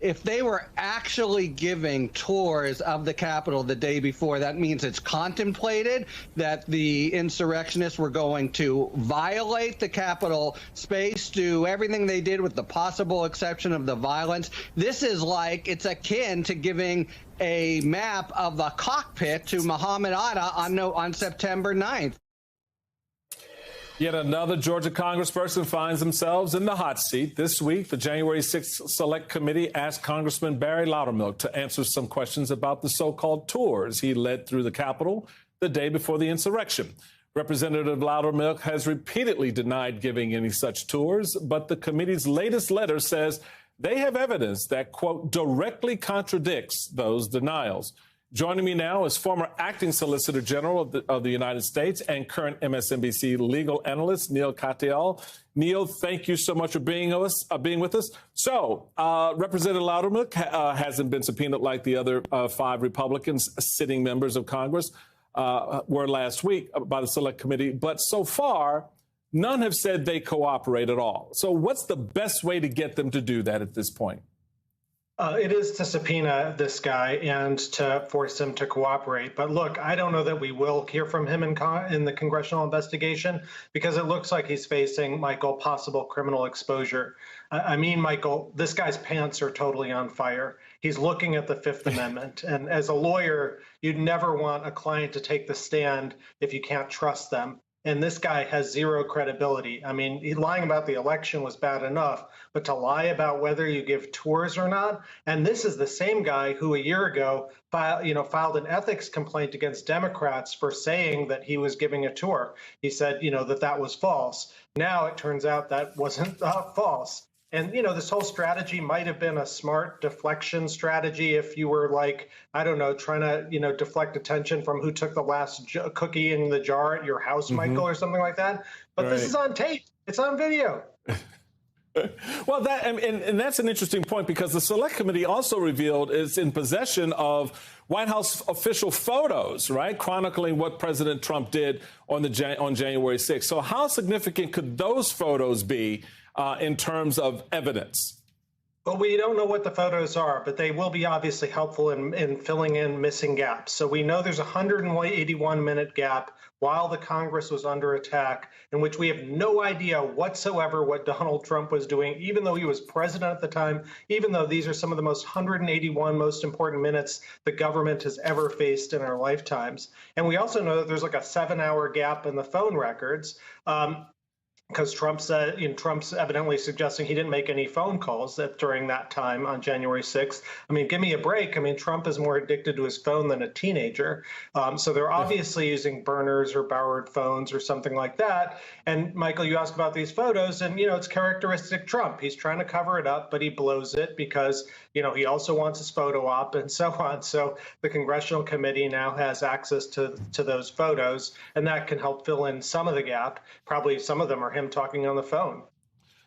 if they were actually giving tours of the Capitol the day before, that means it's contemplated that the insurrectionists were going to violate the Capitol space, do everything they did with the possible exception of the violence. This is like, it's akin to giving a map of the cockpit to Muhammad Atta on September 9th. Yet another Georgia congressperson finds themselves in the hot seat. This week, the January 6th Select Committee asked Congressman Barry Loudermilk to answer some questions about the so-called tours he led through the Capitol the day before the insurrection. Representative Loudermilk has repeatedly denied giving any such tours, but the committee's latest letter says they have evidence that, quote, directly contradicts those denials. Joining me now is former acting Solicitor General of the United States and current MSNBC legal analyst, Neal Katyal. Neal, thank you so much for being with us. So, Representative Loudermilk hasn't been subpoenaed like the other 5 Republicans, sitting members of Congress, were last week by the Select Committee. But so far, none have said they cooperate at all. So what's the best way to get them to do that at this point? It is to subpoena this guy and to force him to cooperate. But look, I don't know that we will hear from him in the congressional investigation, because it looks like he's facing, Michael, possible criminal exposure. I mean, Michael, this guy's pants are totally on fire. He's looking at the Fifth Amendment. And as a lawyer, you'd never want a client to take the stand if you can't trust them. And this guy has zero credibility. I mean, lying about the election was bad enough, but to lie about whether you give tours or not, and this is the same guy who a year ago filed an ethics complaint against Democrats for saying that he was giving a tour. He said, that was false. Now it turns out that wasn't false. And, this whole strategy might have been a smart deflection strategy if you were like, I don't know, trying to, deflect attention from who took the last cookie in the jar at your house, Michael, or something like that. But This is on tape. It's on video. Well, and that's an interesting point, because the Select Committee also revealed it's in possession of White House official photos, right, chronicling what President Trump did on January 6th. So how significant could those photos be in terms of evidence? Well, we don't know what the photos are, but they will be obviously helpful in filling in missing gaps. So we know there's a 181-minute gap while the Congress was under attack, in which we have no idea whatsoever what Donald Trump was doing, even though he was president at the time, even though these are some of the most 181 most important minutes the government has ever faced in our lifetimes. And we also know that there's like a 7-hour gap in the phone records. Because Trump's evidently suggesting he didn't make any phone calls during that time on January 6th. I mean, give me a break. I mean, Trump is more addicted to his phone than a teenager. So they're obviously using burners or borrowed phones or something like that. And Michael, you asked about these photos, and, it's characteristic Trump. He's trying to cover it up, but he blows it because, he also wants his photo op and so on. So the Congressional Committee now has access to those photos, and that can help fill in some of the gap. Probably some of them are him talking on the phone.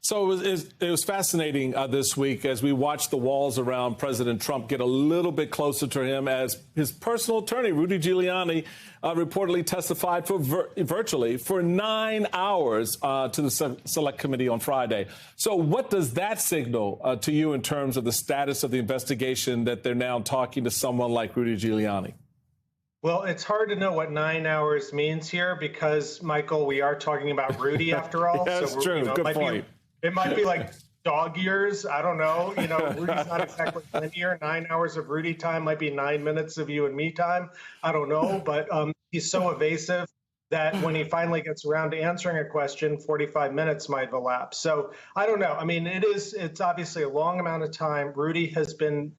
So it was fascinating this week as we watched the walls around President Trump get a little bit closer to him, as his personal attorney, Rudy Giuliani, reportedly testified virtually for 9 hours to the Select Committee on Friday. So what does that signal to you in terms of the status of the investigation, that they're now talking to someone like Rudy Giuliani? Well, it's hard to know what 9 hours means here because, Michael, we are talking about Rudy after all. Yeah, that's true. Good point. It might be like dog years. I don't know. Rudy's not exactly linear. 9 hours of Rudy time might be 9 minutes of you and me time. I don't know. But he's so evasive that when he finally gets around to answering a question, 45 minutes might have elapsed. So I don't know. I mean, it's obviously a long amount of time. Rudy has been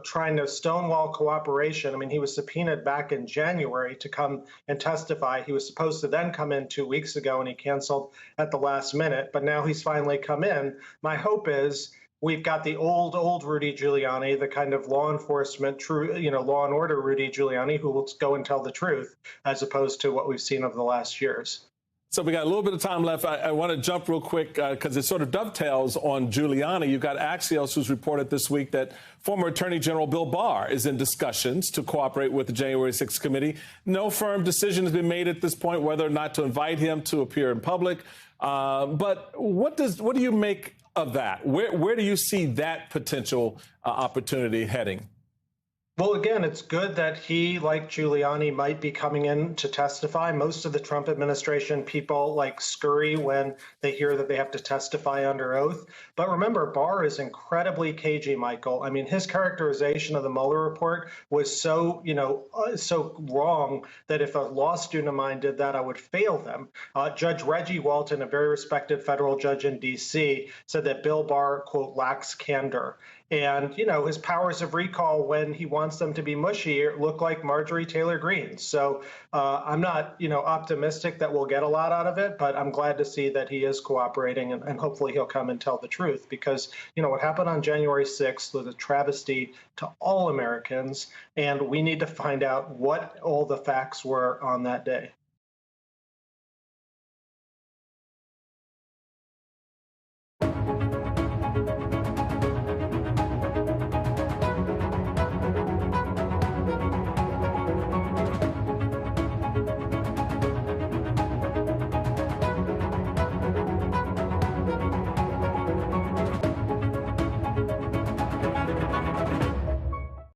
trying to stonewall cooperation. I mean, he was subpoenaed back in January to come and testify. He was supposed to then come in 2 weeks ago, and he canceled at the last minute. But now he's finally come in. My hope is we've got the old Rudy Giuliani, the kind of law enforcement, law and order Rudy Giuliani, who will go and tell the truth, as opposed to what we've seen over the last years. So we got a little bit of time left. I want to jump real quick because it sort of dovetails on Giuliani. You've got Axios, who's reported this week that former Attorney General Bill Barr is in discussions to cooperate with the January 6th committee. No firm decision has been made at this point whether or not to invite him to appear in public. But what do you make of that? Where do you see that potential opportunity heading? Well, again, it's good that he, like Giuliani, might be coming in to testify. Most of the Trump administration people scurry when they hear that they have to testify under oath. But remember, Barr is incredibly cagey, Michael. I mean, his characterization of the Mueller report was so wrong that if a law student of mine did that, I would fail them. Judge Reggie Walton, a very respected federal judge in D.C., said that Bill Barr, quote, lacks candor. And, his powers of recall when he wants them to be mushy look like Marjorie Taylor Greene. So I'm not, optimistic that we'll get a lot out of it, but I'm glad to see that he is cooperating and hopefully he'll come and tell the truth because, what happened on January 6th was a travesty to all Americans. And we need to find out what all the facts were on that day.